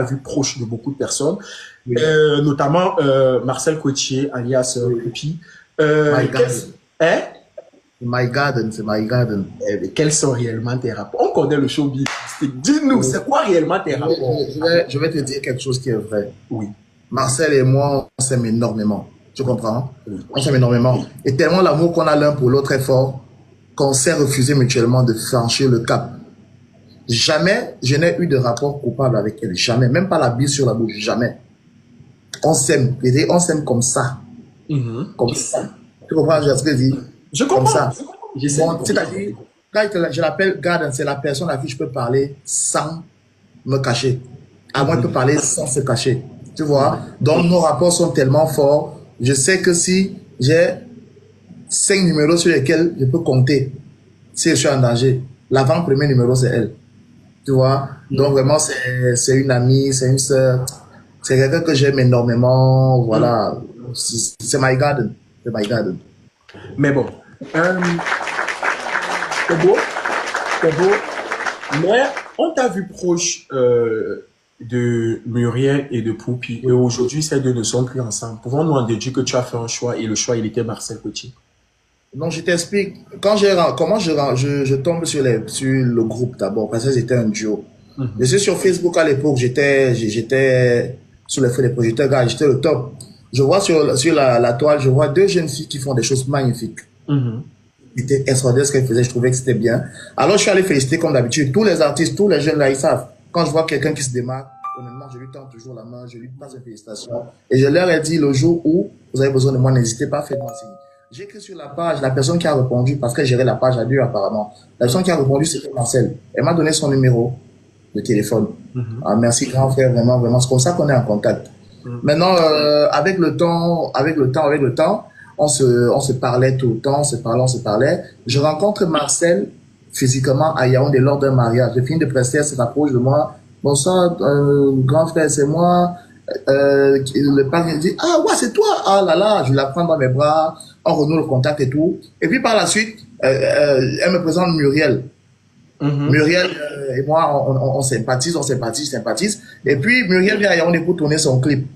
vue proche de beaucoup de personnes, Oui. notamment Marcel Cotier, alias Pupi. My Quels, Garden. hein? My Garden, c'est My Garden. Quels sont réellement tes rapports? On connaît le showbiz. Dis-nous, Oui. c'est quoi réellement tes rapports? Je vais te dire quelque chose qui est vrai. Oui. Marcel et moi, on s'aime énormément. Tu comprends? Oui. On s'aime énormément. Et tellement l'amour qu'on a l'un pour l'autre est fort qu'on s'est refusé mutuellement de franchir le cap. Jamais je n'ai eu de rapport coupable avec elle. Jamais. Même pas la bise sur la bouche. Jamais. On s'aime. On s'aime comme ça. Comme ça. Tu comprends ce que je dis? Je Comme comprends. ça. Bon, c'est-à-dire, quand je l'appelle Garden, c'est la personne à qui je peux parler sans me cacher. À moi, je peux parler sans se cacher. Tu vois? Donc, nos rapports sont tellement forts. Je sais que si j'ai 5 numéros sur lesquels je peux compter, si je suis en danger, l'avant-premier numéro, c'est elle. Tu vois? Donc, vraiment, c'est une amie, c'est une sœur. C'est quelqu'un que j'aime énormément. Voilà. C'est My Garden. C'est My Garden. Mais bon, c'est beau, c'est beau. Mais on t'a vu proche de Muriel et de Poupi. Et aujourd'hui, ces deux ne sont plus ensemble. Pouvons-nous en déduire que tu as fait un choix et le choix, il était Marcel Cotier? Donc, je t'explique. Comment je tombe sur le groupe d'abord, parce que c'était un duo. Je suis sur Facebook à l'époque, j'étais sur les feux des projecteurs, gars, j'étais le top. Je vois sur la toile, je vois deux jeunes filles qui font des choses magnifiques. C'était extraordinaire ce qu'elles faisaient, je trouvais que c'était bien. Alors, je suis allé féliciter comme d'habitude. Tous les artistes, tous les jeunes là, ils savent. Quand je vois quelqu'un qui se démarque, honnêtement, je lui tends toujours la main, je lui passe une félicitation. Et je leur ai dit, le jour où vous avez besoin de moi, n'hésitez pas, faites-moi signe. J'ai écrit sur la page, la personne qui a répondu, parce qu'elle gérait la page à deux apparemment. La personne qui a répondu, c'était Marcel. Elle m'a donné son numéro de téléphone. Ah, merci grand frère, vraiment, vraiment. C'est comme ça qu'on est en contact. Maintenant, avec le temps, on se parlait tout le temps, on se parlait. Je rencontre Marcel physiquement à Yaoundé lors d'un mariage. J'ai fini de prester, elle se rapproche de moi. Bonsoir, grand frère, c'est moi. Le père dit, ah ouais, c'est toi. Ah là là, je la prends dans mes bras, on renoue le contact et tout. Et puis par la suite, elle me présente Muriel. Muriel et moi, on sympathise. Et puis Muriel vient à Yaoundé pour tourner son clip.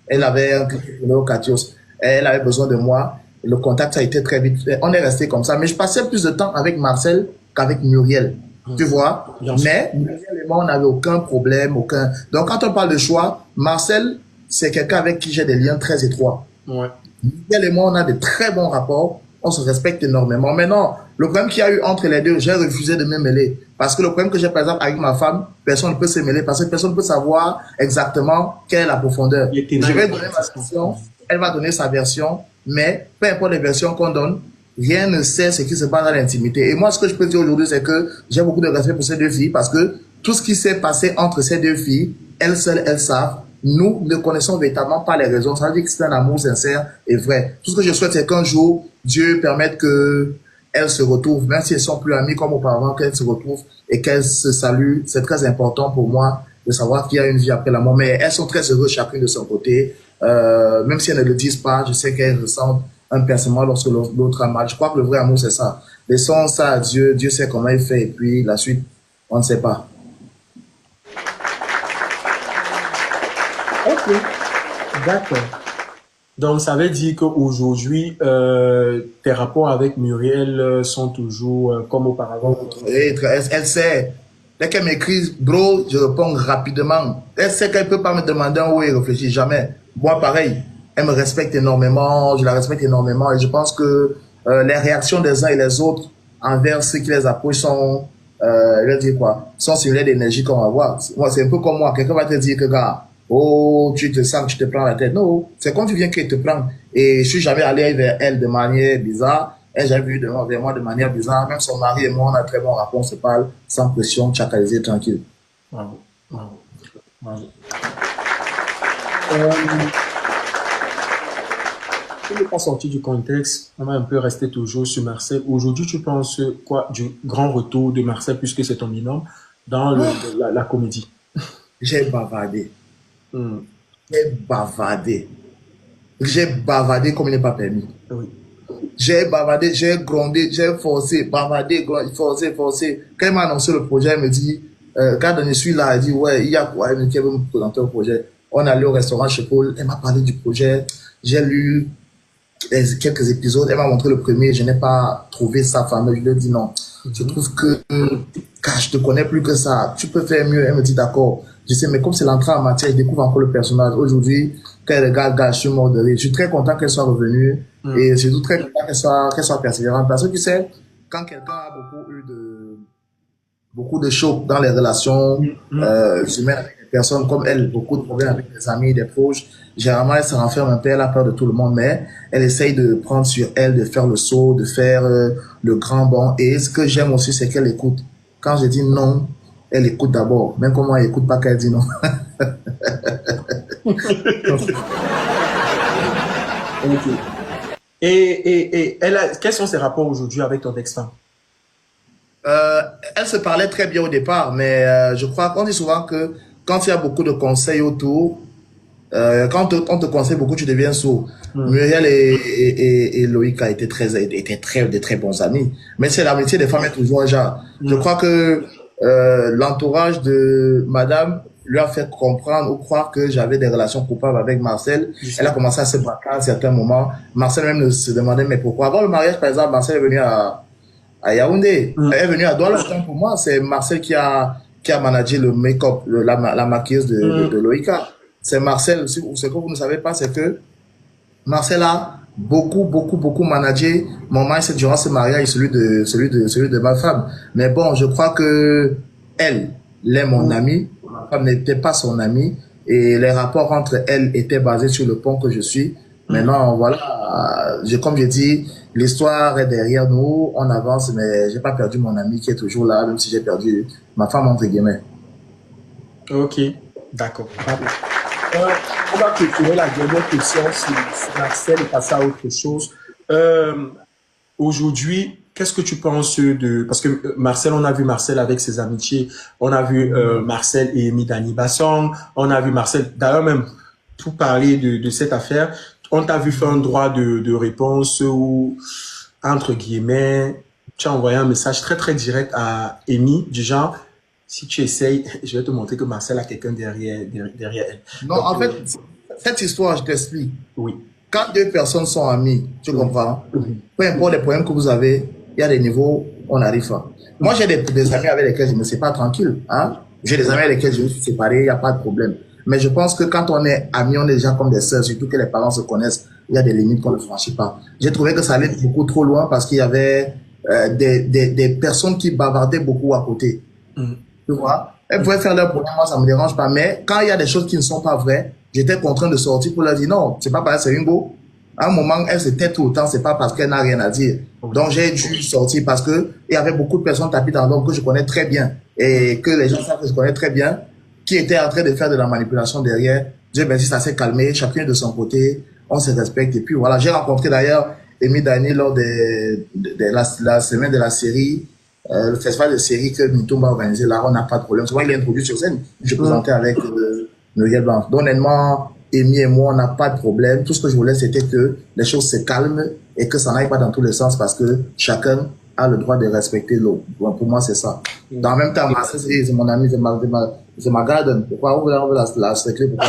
Elle avait un clip au Katios. Elle avait besoin de moi. Le contact, ça a été très vite. On est resté comme ça. Mais je passais plus de temps avec Marcel qu'avec Muriel. Tu vois? Mais Muriel et moi, on n'avait aucun problème, aucun. Donc, quand on parle de choix, Marcel, c'est quelqu'un avec qui j'ai des liens très étroits. Ouais. Muriel et moi, on a de très bons rapports. On se respecte énormément. Maintenant, le problème qu'il y a eu entre les deux, j'ai refusé de me mêler. Parce que le problème que j'ai, par exemple, avec ma femme, personne ne peut se mêler parce que personne ne peut savoir exactement quelle est la profondeur. Je vais donner ma version, elle va donner sa version, mais peu importe les versions qu'on donne, rien ne sait ce qui se passe dans l'intimité. Et moi, ce que je peux dire aujourd'hui, c'est que j'ai beaucoup de respect pour ces deux filles parce que tout ce qui s'est passé entre ces deux filles, elles seules, elles savent. Nous ne connaissons véritablement pas les raisons. Ça veut dire que c'est un amour sincère et vrai. Tout ce que je souhaite, c'est qu'un jour, Dieu permette que elles se retrouvent, même si elles sont plus amies comme auparavant, qu'elles se retrouvent et qu'elles se saluent. C'est très important pour moi de savoir qu'il y a une vie après la mort. Mais elles sont très heureuses chacune de son côté. Même si elles ne le disent pas, je sais qu'elles ressentent un pincement lorsque l'autre a mal. Je crois que le vrai amour, c'est ça. Laissons ça à Dieu. Dieu sait comment il fait. Et puis la suite, on ne sait pas. Ok, d'accord. Donc, ça veut dire qu'aujourd'hui, tes rapports avec Muriel sont toujours comme auparavant. Elle sait. Dès qu'elle m'écrit, bro, je réponds rapidement. Elle sait qu'elle ne peut pas me demander un oui et réfléchir jamais. Moi, pareil. Elle me respecte énormément, je la respecte énormément et je pense que les réactions des uns et des autres envers ceux qui les approchent sont, je vais dire quoi, sont similaires d'énergie qu'on va avoir. Moi, c'est un peu comme moi. Quelqu'un va te dire que, gars, oh, tu te sens que tu te prends la tête. Non, c'est quand tu viens qu'elle te prend. Et je suis jamais allé vers elle de manière bizarre. Elle n'a jamais vu vers moi de manière bizarre. Même son mari et moi, on a très bon rapport, on se parle sans pression, tchakalisé, tranquille. Bravo, bravo, bravo. Pour ne pas sortir du contexte, on va un peu rester toujours sur Marcel. Aujourd'hui, tu penses quoi du grand retour de Marcel, puisque c'est ton binôme, dans la comédie? J'ai bavardé. J'ai bavardé. J'ai bavardé comme il n'est pas permis. Oui. J'ai bavardé, j'ai grondé, j'ai forcé, bavardé, forcé. Quand il m'a annoncé le projet, elle me dit, Quand je suis là, elle dit, ouais, il y a quoi, qui veut me présenter un projet. On est allé au restaurant chez Paul, elle m'a parlé du projet, j'ai lu quelques épisodes, elle m'a montré le premier, je n'ai pas trouvé ça fameux, je lui ai dit non. Je trouve que, car je te connais plus que ça, tu peux faire mieux. Elle me dit d'accord. Je sais, mais comme c'est l'entrée en matière, je découvre encore le personnage. Aujourd'hui, quand elle regarde, je suis mort de rire. Je suis très content qu'elle soit revenue et surtout très content qu'elle soit persévérante. Parce que tu sais, quand quelqu'un a beaucoup de chocs dans les relations humaines avec des personnes comme elle, beaucoup de problèmes avec des amis, des proches, généralement elle se renferme un peu, elle a peur de tout le monde, mais elle essaye de prendre sur elle, de faire le saut, de faire le grand bond. Et ce que j'aime aussi, c'est qu'elle écoute. Quand je dis non, elle écoute d'abord. Même quand moi, elle écoute pas qu'elle dit non. Ok. Et quels sont ses rapports aujourd'hui avec ton ex-femme? Elle se parlait très bien au départ, mais je crois qu'on dit souvent que quand il y a beaucoup de conseils autour, quand on te conseille beaucoup, tu deviens sourd. Muriel et Loïc étaient de très bons amis. Mais c'est l'amitié des femmes est toujours un genre. Je crois que l'entourage de madame lui a fait comprendre ou croire que j'avais des relations coupables avec Marcel. Elle a commencé à se battre à un certain moment. Marcel même se demandait mais pourquoi. Avant le mariage, par exemple, Marcel est venu à Yaoundé. Elle est venue à Douala. Pour moi, c'est Marcel qui a managé le make-up, la maquilleuse de Loïka. C'est Marcel. Ce que vous ne savez pas, c'est que Marcel a beaucoup managé mon mindset durant ce mariage et celui de ma femme. Mais bon, je crois que elle est mon amie. Ma femme n'était pas son amie. Et les rapports entre elles étaient basés sur le pont que je suis. Maintenant, voilà, comme je dis, l'histoire est derrière nous, on avance, mais j'ai pas perdu mon ami qui est toujours là, même si j'ai perdu ma femme, entre guillemets. Ok, d'accord. On va clôturer la dernière question sur Marcel et passer à autre chose. Aujourd'hui, qu'est-ce que tu penses de... Parce que Marcel, on a vu Marcel avec ses amitiés, on a vu Marcel et Midani Bassong, on a vu Marcel, d'ailleurs même, tout parler de cette affaire. On t'a vu faire un droit de réponse où, entre guillemets, tu as envoyé un message très direct à Amy, du genre, si tu essayes, je vais te montrer que Marcel a quelqu'un derrière elle. Non, donc, en fait, cette histoire, je t'explique. Oui. Quand deux personnes sont amies, tu comprends? Peu importe les problèmes que vous avez, il y a des niveaux, on arrive à. Moi, j'ai des amis avec lesquels je ne me sais pas tranquille. Hein? J'ai des amis avec lesquels je me suis séparé, il n'y a pas de problème. Mais je pense que quand on est amis, on est déjà comme des sœurs, surtout que les parents se connaissent, il y a des limites qu'on ne franchit pas. J'ai trouvé que ça allait beaucoup trop loin parce qu'il y avait des personnes qui bavardaient beaucoup à côté. Tu vois? Elles pouvaient faire leur problème, moi ça me dérange pas. Mais quand il y a des choses qui ne sont pas vraies, j'étais contraint de sortir pour leur dire non, c'est pas parce que c'est une go. À un moment, elle se tait tout le temps, c'est pas parce qu'elle n'a rien à dire. Donc j'ai dû sortir parce que il y avait beaucoup de personnes tapées dans l'ombre que je connais très bien et que les gens savent que je connais très bien, qui étaient en train de faire de la manipulation derrière. Dieu merci, ça s'est calmé, chacun de son côté, on se respecte. Et puis voilà, j'ai rencontré d'ailleurs Amy Dani lors de la semaine de la série, le festival de série que Mitumba a organisé. Là, on n'a pas de problème. Souvent, il est introduit sur scène. Je présentais avec Muriel Blanc. Donc, honnêtement, Amy et moi, on n'a pas de problème. Tout ce que je voulais, c'était que les choses se calment et que ça n'aille pas dans tous les sens parce que chacun a le droit de respecter l'autre. Bon, pour moi, c'est ça. Dans le même temps, c'est mon ami, c'est ma garden. Pourquoi on veut la secret? Pourquoi?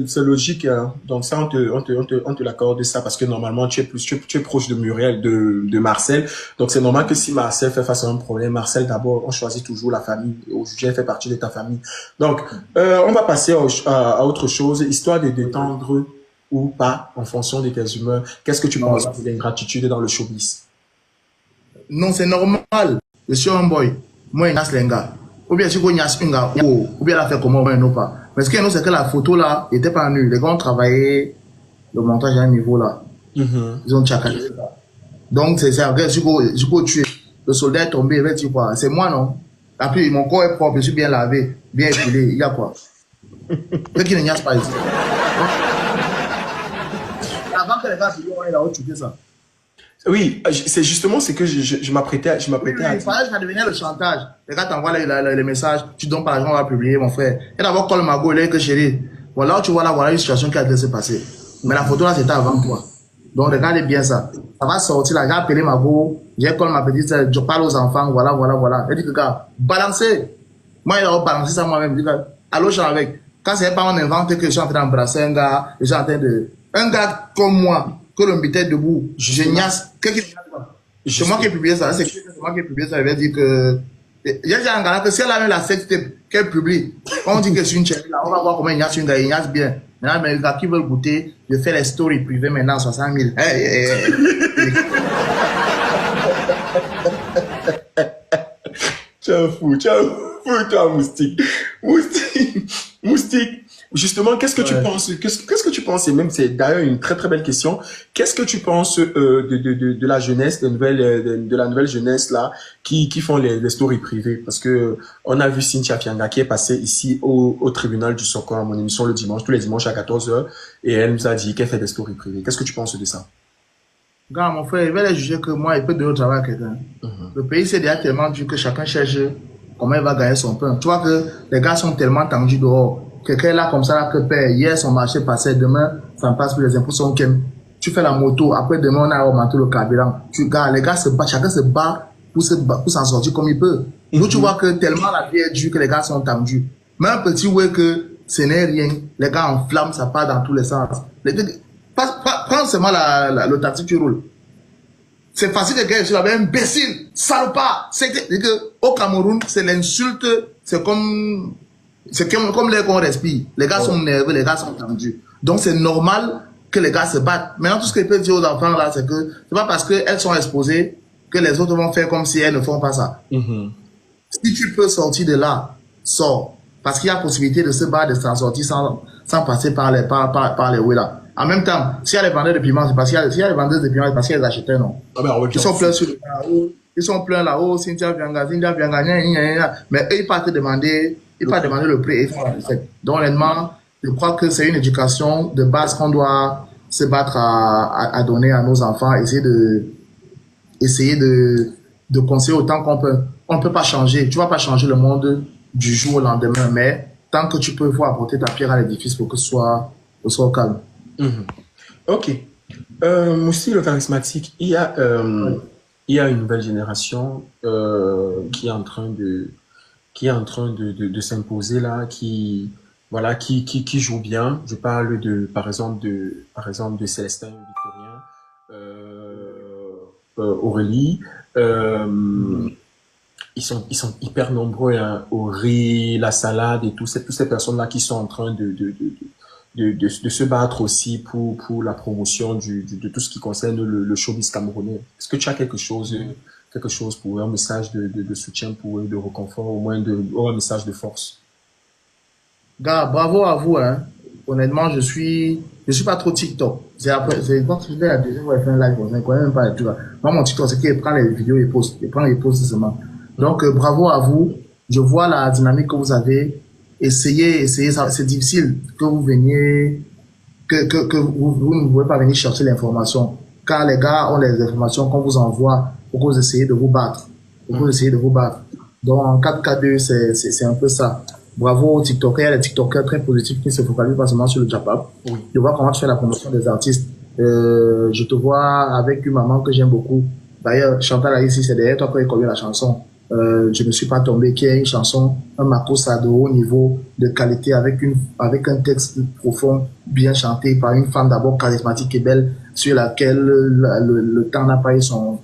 C'est logique, hein. Donc ça, on te l'accorde ça parce que normalement, tu es proche de Muriel, de Marcel. Donc c'est normal que si Marcel fait face à un problème, Marcel d'abord, on choisit toujours la famille. Aujourd'hui, elle fait partie de ta famille. Donc, on va passer à autre chose, histoire de détendre ou pas, en fonction de tes humeurs. Qu'est-ce que tu penses de l'ingratitude dans le showbiz? Non, c'est normal. Je suis un boy. Moi, il y a un gars. Ou bien, si vous avez un gars, ou bien, la fait comment, moi, non pas. Mais ce qu'il y a, c'est que la photo là, n'était pas nue. Les gars ont travaillé le montage à un niveau là. Ils ont tchakadé ça. Donc, c'est ça. Regarde, je peux tuer. Le soldat est tombé, il va dire quoi? C'est moi, non? Et puis, mon corps est propre, je suis bien lavé, bien épilé. Il y a quoi? Ce qui ne pas ici. Avant que les gars se disent, il a tué ça. Oui, c'est justement ce que je m'apprêtais à dire. Il fallait que ça devenait le chantage. Les gars t'envoient les messages, tu donnes pas l'argent, on va publier, mon frère. Et d'abord, quand le magot, il est que chéri. Voilà, tu vois là, voilà une situation qui a dû se passer. Mais la photo là, c'était avant toi. Donc, regardez bien ça. Ça va sortir là. J'ai appelé ma go. J'ai collé ma petite sœur. Je parle aux enfants. Voilà, voilà, voilà. Elle dit que, gars, balancez. Moi, il a balancé ça moi-même. Je dis, allô, je suis avec. Quand c'est pas on invente que je suis en train d'embrasser un gars, je suis en train de. Un gars comme moi, que l'on mettait debout, je niasse. C'est moi qui ai publié ça. C'est moi qui ai publié ça. Elle va dire que. Il y a un gars que si elle a la sexte qu'elle publie, on dit que c'est une chérie là, on va voir comment il niasse une gars, il niasse bien. Maintenant, mais les gars qui veulent goûter, je fais les stories privées maintenant, 60 000. Hey, hey, hey. Ciao fou, toi, Moustique. Moustique. Justement, qu'est-ce que tu penses? Qu'est-ce que tu penses? Et même, c'est d'ailleurs une très très belle question. Qu'est-ce que tu penses de la jeunesse, de la nouvelle jeunesse là, qui font les stories privées? Parce que on a vu Cynthia Fianga qui est passée ici au tribunal du Soccer à mon émission le dimanche, tous les dimanches à 14h, et elle nous a dit qu'elle fait des stories privées. Qu'est-ce que tu penses de ça? Gars, mon frère, il va les juger que moi, il peut donner au travail à quelqu'un. Le pays, c'est déjà tellement dur que chacun cherche comment il va gagner son pain. Tu vois que les gars sont tellement tendus dehors. Quelqu'un là, comme ça, là, que paie. Hier, son marché passait. Demain, ça ne passe plus. Les impôts sont kem. Tu fais la moto. Après, demain, on a augmenté le carburant. Les gars se battent. Chacun se bat pour s'en sortir comme il peut. Donc, tu vois que tellement la vie est dure que les gars sont tendus. Mais un petit ouais que ce n'est rien. Les gars enflamment, ça part dans tous les sens. Prends seulement le taxi, tu roules. C'est facile de gagner sur la imbécile, salopard. Au Cameroun, c'est l'insulte, c'est comme l'air qu'on respire. Les gars sont nerveux, les gars sont tendus. Donc c'est normal que les gars se battent. Maintenant, tout ce que je peux dire aux enfants là, c'est que c'est pas parce qu'elles sont exposées que les autres vont faire comme si elles ne font pas ça. Si tu peux sortir de là, sors. Parce qu'il y a possibilité de se battre, de s'en sortir sans passer par les ouais là. En même temps, s'il y a les vendeurs de piments, c'est parce qu'il y a les vendeurs de piments, c'est parce qu'ils les achetaient, non? Ah ben, ils sont pleins sur le là-haut. Ils sont pleins là-haut, Cynthia Fianga, mais eux, ils partent demander le prix et ils font la recette. Donc, honnêtement, je crois que c'est une éducation de base qu'on doit se battre à donner à nos enfants, essayer de conseiller autant qu'on peut. On ne peut pas changer. Tu vas pas changer le monde du jour au lendemain, mais tant que tu peux voir apporter ta pierre à l'édifice pour que ce soit au calme. Ok. Moussi, le charismatique, il y a une nouvelle génération qui est en train de s'imposer là, qui joue bien. Je parle par exemple de Célestin Victorien, Aurélie. Ils sont hyper nombreux, hein, Aurélie, la salade et toutes ces personnes là qui sont en train de se battre aussi pour la promotion de tout ce qui concerne le showbiz camerounais. Est-ce que tu as quelque chose pour eux, un message de soutien pour eux, de réconfort, au moins un message de force? Gars, bravo à vous, hein. Honnêtement, je suis pas trop TikTok. C'est quand je fais la deuxième fois, je fais un live, je ne connais même pas, tu vois. Moi, mon TikTok, c'est qu'il prend les vidéos et poste. Il prend les posts seulement. Donc, bravo à vous. Je vois la dynamique que vous avez. Essayez, ça, c'est difficile que vous veniez, que vous ne pouvez pas venir chercher l'information. Car les gars ont les informations qu'on vous envoie pour que vous essayez de vous battre. Donc, en 4K2, c'est un peu ça. Bravo aux TikTokers, il y a des TikTokers très positifs qui se focalisent pas seulement sur le Japap. Oui. Je vois comment tu fais la promotion des artistes. Je te vois avec une maman que j'aime beaucoup. D'ailleurs, Chantal a ici, c'est derrière toi quand il connaît la chanson. Je ne suis pas tombé, qui est une chanson, un makossa de haut niveau, de qualité, avec un texte profond, bien chanté par une femme d'abord charismatique et belle, sur laquelle le temps n'a pas eu son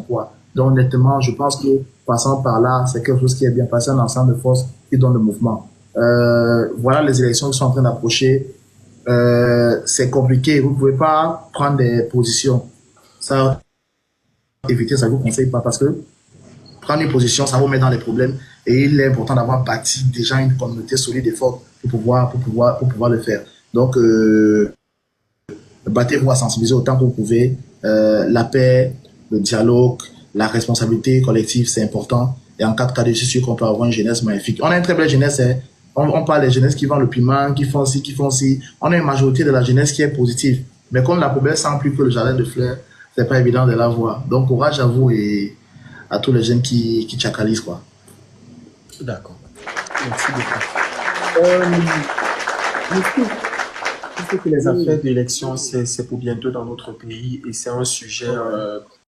poids. Donc, honnêtement, je pense que, passant par là, c'est quelque chose qui est bien passé, un ensemble de forces qui donne le mouvement. Voilà les élections qui sont en train d'approcher. C'est compliqué. Vous ne pouvez pas prendre des positions. Ça, éviter, ça vous conseille pas parce que prendre une position, ça vous met dans les problèmes. Et il est important d'avoir bâti déjà une communauté solide et forte pour pouvoir le faire. Donc, battez-vous à sensibiliser autant que vous pouvez. La paix, le dialogue, la responsabilité collective, c'est important. Et en 4 cas, je suis sûr qu'on peut avoir une jeunesse magnifique. On a une très belle jeunesse. Hein. On parle des jeunesses qui vendent le piment, qui font ci, qui font ci. On a une majorité de la jeunesse qui est positive. Mais comme la poubelle sent plus que le jardin de fleurs, c'est pas évident de la voir. Donc, courage à vous et à tous les jeunes qui tchakalisent, quoi. D'accord. Merci beaucoup. Je sais que les affaires d'élection, c'est pour bientôt dans notre pays et c'est un sujet